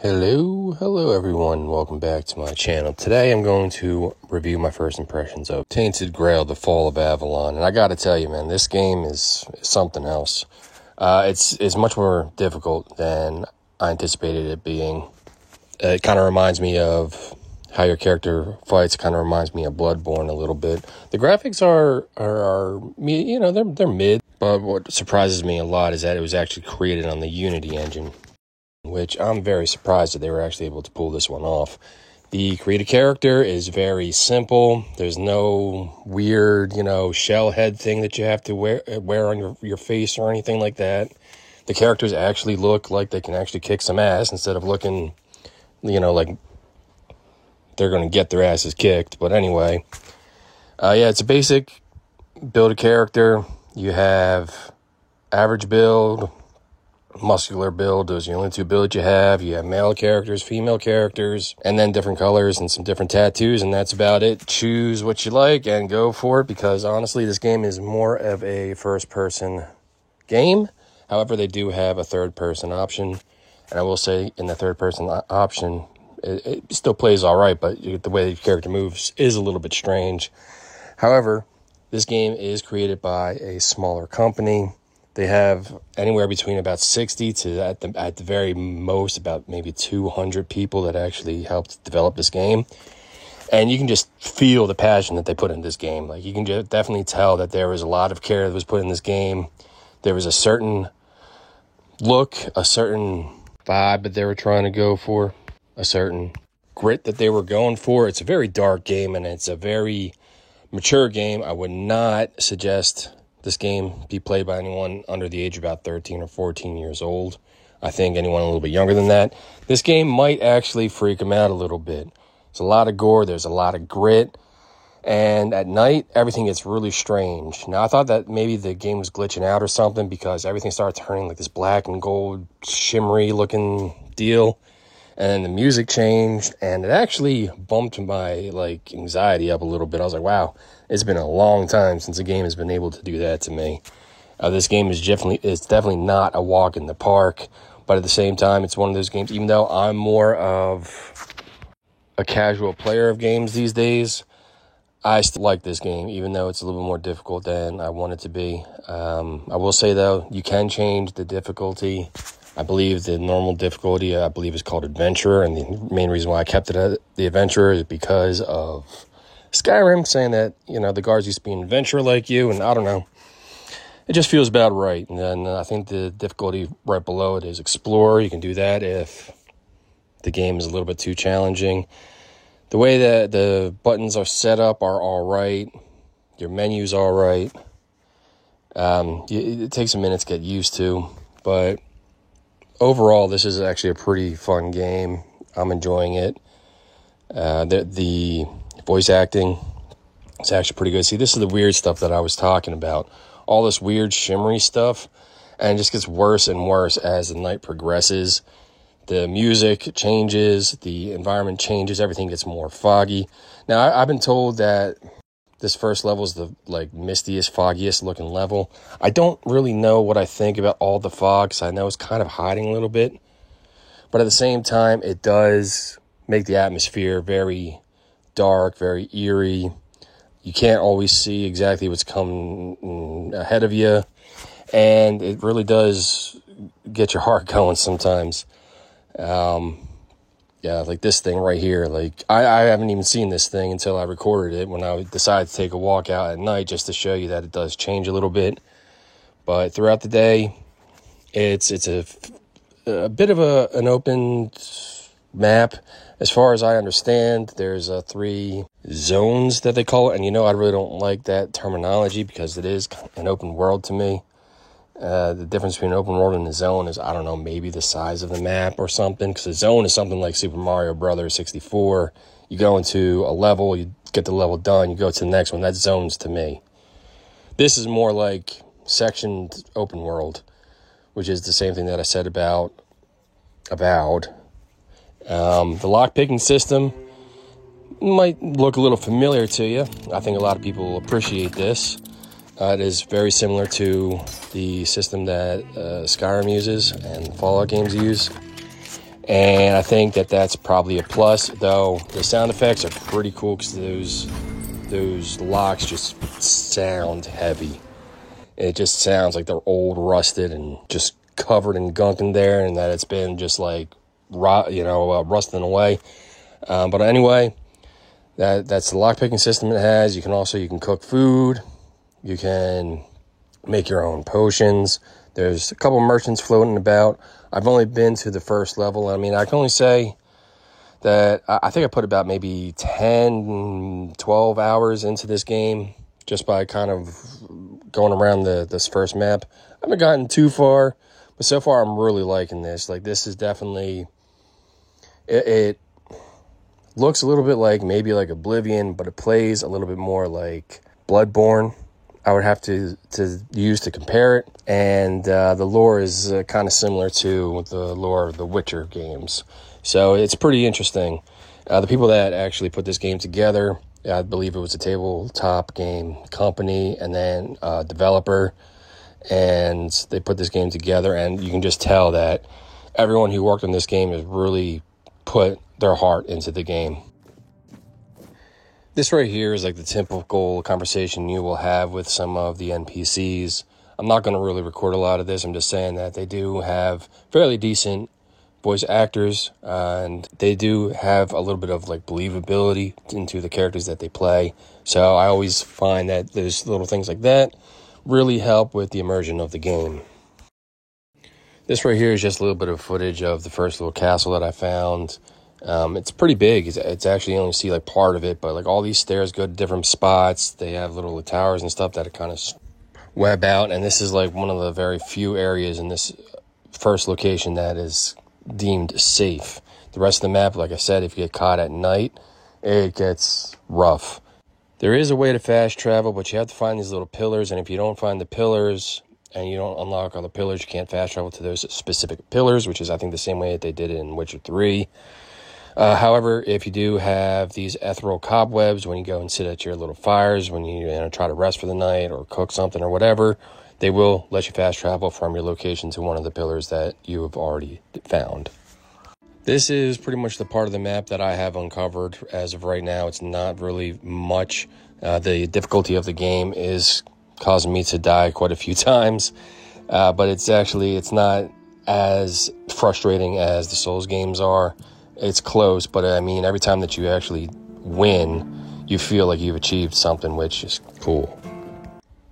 Hello everyone, welcome back to my channel. Today I'm going to review my first impressions of Tainted Grail, The Fall of Avalon. And I gotta tell you, man, this game is something else. It's much more difficult than I anticipated it being. It kind of reminds me of how your character fights, kind of reminds me of Bloodborne a little bit. The graphics are they're mid, but what surprises me a lot is that it was actually created on the Unity engine, which I'm very surprised that they were actually able to pull this one off. The created character is very simple. There's no weird, shell head thing that you have to wear on your face or anything like that. The characters actually look like they can actually kick some ass instead of looking, like they're going to get their asses kicked. But anyway, it's a basic build a character. You have average build, muscular build. Those are the only two builds you have. You have male characters, female characters, and then different colors and some different tattoos, and that's about it. Choose what you like and go for it, because honestly, this game is more of a first-person game. However, they do have a third-person option, and I will say in the third-person option, it still plays all right, but the way the character moves is a little bit strange. However, this game is created by a smaller company. They have anywhere between about 60 to, at the very most, about maybe 200 people that actually helped develop this game. And you can just feel the passion that they put in this game. Like, you can definitely tell that there was a lot of care that was put in this game. There was a certain look, a certain vibe that they were trying to go for, a certain grit that they were going for. It's a very dark game, and it's a very mature game. I would not suggest this game be played by anyone under the age of about 13 or 14 years old. I think anyone a little bit younger than that, this game might actually freak them out a little bit. There's a lot of gore, there's a lot of grit, and at night, everything gets really strange. Now, I thought that maybe the game was glitching out or something, because everything started turning like this black and gold, shimmery looking deal. And then the music changed, and it actually bumped my anxiety up a little bit. I was like, wow, it's been a long time since a game has been able to do that to me. This game is definitely not a walk in the park, but at the same time, it's one of those games, even though I'm more of a casual player of games these days, I still like this game, even though it's a little bit more difficult than I want it to be. I will say, though, you can change the difficulty. I believe the normal difficulty, is called Adventurer, and the main reason why I kept it at the Adventurer is because of Skyrim, saying that, the guards used to be an adventurer like you, and I don't know. It just feels about right. And then I think the difficulty right below it is Explorer. You can do that if the game is a little bit too challenging. The way that the buttons are set up are all right. Your menu's all right. It takes a minute to get used to, but overall, this is actually a pretty fun game. I'm enjoying it. The voice acting is actually pretty good. See, this is the weird stuff that I was talking about. All this weird shimmery stuff, and it just gets worse and worse as the night progresses. The music changes, the environment changes, everything gets more foggy. Now, I've been told that this first level is the mistiest, foggiest looking level. I don't really know what I think about all the fog, because I know it's kind of hiding a little bit. But at the same time, it does make the atmosphere very dark, very eerie. You can't always see exactly what's coming ahead of you. And it really does get your heart going sometimes. Like this thing right here. I haven't even seen this thing until I recorded it when I decided to take a walk out at night, just to show you that it does change a little bit. But throughout the day, it's a bit of an open map. As far as I understand, there's 3 zones that they call it. And I really don't like that terminology, because it is an open world to me. The difference between an open world and a zone is, I don't know, maybe the size of the map or something. Because a zone is something like Super Mario Brothers 64. You go into a level, you get the level done, you go to the next one. That's zones to me. This is more like sectioned open world, which is the same thing that I said about Avowed. The lockpicking system might look a little familiar to you. I think a lot of people will appreciate this. It is very similar to the system that Skyrim uses and Fallout games use. And I think that that's probably a plus, though the sound effects are pretty cool because those locks just sound heavy. It just sounds like they're old, rusted, and just covered in gunk in there, and that it's been just like rusting away. But anyway, that's the lockpicking system it has. You can cook food. You can make your own potions. There's a couple merchants floating about. I've only been to the first level. I mean, I can only say that I think I put about maybe 10, 12 hours into this game just by kind of going around this first map. I haven't gotten too far, but so far I'm really liking this. Like, this is definitely, it looks a little bit like maybe like Oblivion, but it plays a little bit more like Bloodborne. I would have to use to compare it, and the lore is kind of similar to the lore of the Witcher games, so it's pretty interesting. The people that actually put this game together, I believe it was a tabletop game company and then a developer, and they put this game together, and you can just tell that everyone who worked on this game has really put their heart into the game. This right here is like the typical conversation you will have with some of the NPCs. I'm not going to really record a lot of this. I'm just saying that they do have fairly decent voice actors, and they do have a little bit of like believability into the characters that they play. So I always find that there's little things like that really help with the immersion of the game. This right here is just a little bit of footage of the first little castle that I found. It's pretty big. It's actually, you only see like part of it, but like all these stairs go to different spots. They have little towers and stuff that are kind of web out, and this is like one of the very few areas in this first location that is deemed safe. The rest of the map, like I said, if you get caught at night, it gets rough. There is a way to fast travel, but you have to find these little pillars, and if you don't find the pillars and you don't unlock all the pillars, you can't fast travel to those specific pillars, which is I think the same way that they did it in Witcher 3. However, if you do have these ethereal cobwebs when you go and sit at your little fires, when you try to rest for the night or cook something or whatever, they will let you fast travel from your location to one of the pillars that you have already found. This is pretty much the part of the map that I have uncovered as of right now. It's not really much. The difficulty of the game is causing me to die quite a few times, but it's not as frustrating as the Souls games are. It's close, but I mean, every time that you actually win, you feel like you've achieved something, which is cool.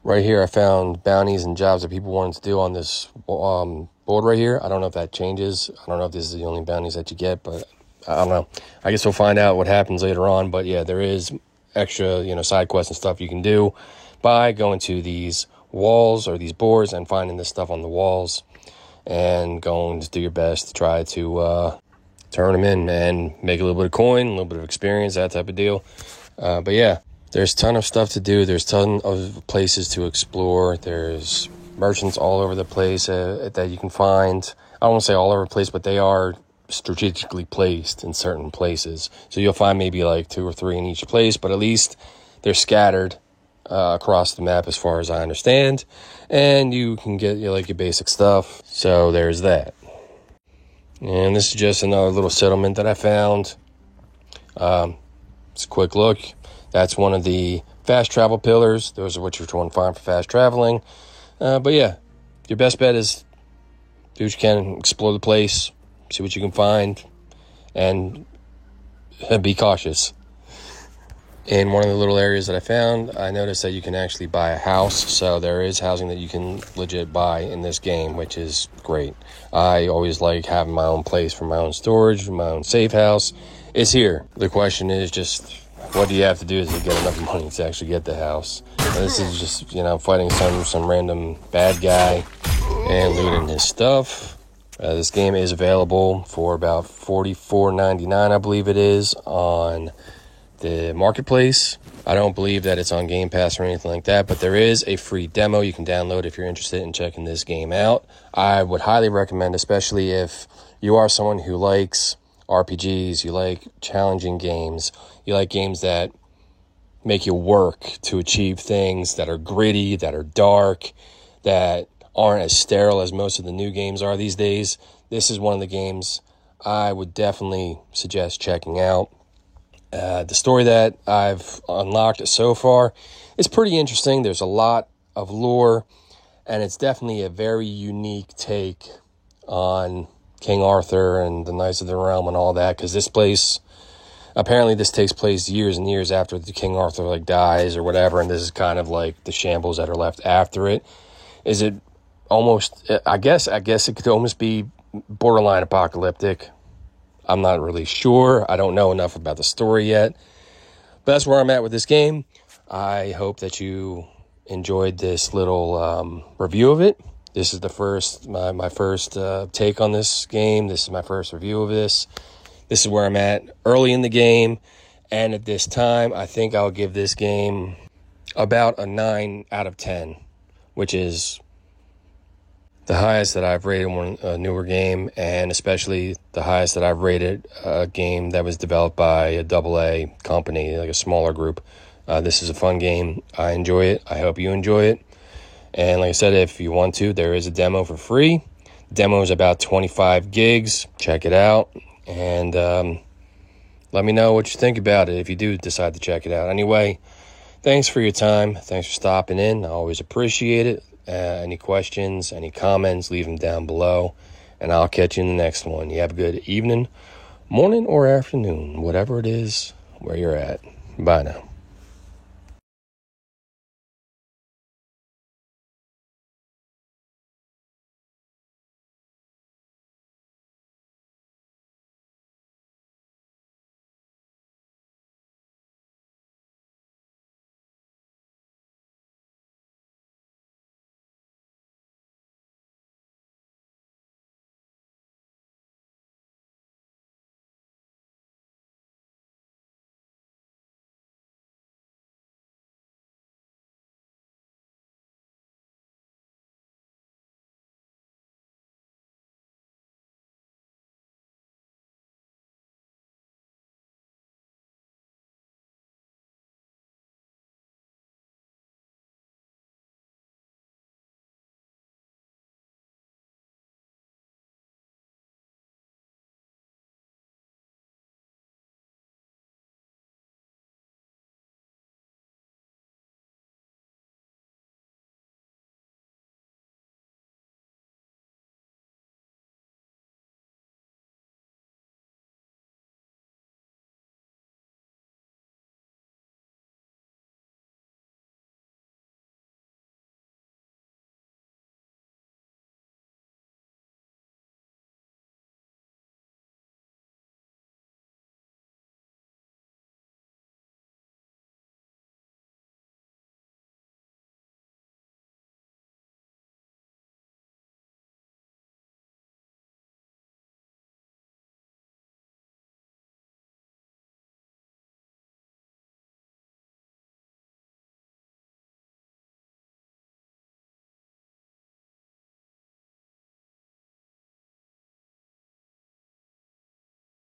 Right here, I found bounties and jobs that people wanted to do on this board right here. I don't know if that changes. I don't know if this is the only bounties that you get, but I don't know. I guess we'll find out what happens later on. But yeah, there is extra, side quests and stuff you can do by going to these walls or these boards and finding this stuff on the walls and going to do your best to try to turn them in and make a little bit of coin, a little bit of experience, that type of deal. But yeah, there's a ton of stuff to do. There's a ton of places to explore. There's merchants all over the place that you can find. I don't want to say all over the place, but they are strategically placed in certain places. So you'll find maybe like 2 or 3 in each place, but at least they're scattered across the map as far as I understand. And you can get your basic stuff. So there's that. And this is just another little settlement that I found. It's a quick look. That's one of the fast travel pillars. Those are what you're trying to find for fast traveling. But yeah, your best bet is do what you can, explore the place, see what you can find, and be cautious. In one of the little areas that I found, I noticed that you can actually buy a house. So there is housing that you can legit buy in this game, which is great. I always like having my own place for my own storage, my own safe house. It's here. The question is just, what do you have to do to get enough money to actually get the house? And this is just, fighting some random bad guy and looting his stuff. This game is available for about $44.99, I believe it is, on the marketplace. I don't believe that it's on Game Pass or anything like that, but there is a free demo you can download if you're interested in checking this game out. I would highly recommend, especially if you are someone who likes RPGs, you like challenging games, you like games that make you work to achieve things, that are gritty, that are dark, that aren't as sterile as most of the new games are these days. This is one of the games I would definitely suggest checking out. The story that I've unlocked so far is pretty interesting. There's a lot of lore, and it's definitely a very unique take on King Arthur and the Knights of the Realm and all that, because apparently this takes place years and years after the King Arthur dies or whatever, and this is kind of like the shambles that are left after it. Is it almost, I guess it could almost be borderline apocalyptic. I'm not really sure. I don't know enough about the story yet. But that's where I'm at with this game. I hope that you enjoyed this little review of it. This is my first take on this game. This is my first review of this. This is where I'm at early in the game. And at this time, I think I'll give this game about a 9 out of 10, which is the highest that I've rated a newer game, and especially the highest that I've rated a game that was developed by a AA company, like a smaller group. This is a fun game. I enjoy it. I hope you enjoy it. And like I said, if you want to, there is a demo for free. The demo is about 25 gigs. Check it out. And let me know what you think about it if you do decide to check it out. Anyway, thanks for your time. Thanks for stopping in. I always appreciate it. Any questions, any comments, leave them down below, and I'll catch you in the next one. You have a good evening, morning, or afternoon, whatever it is where you're at. Bye now.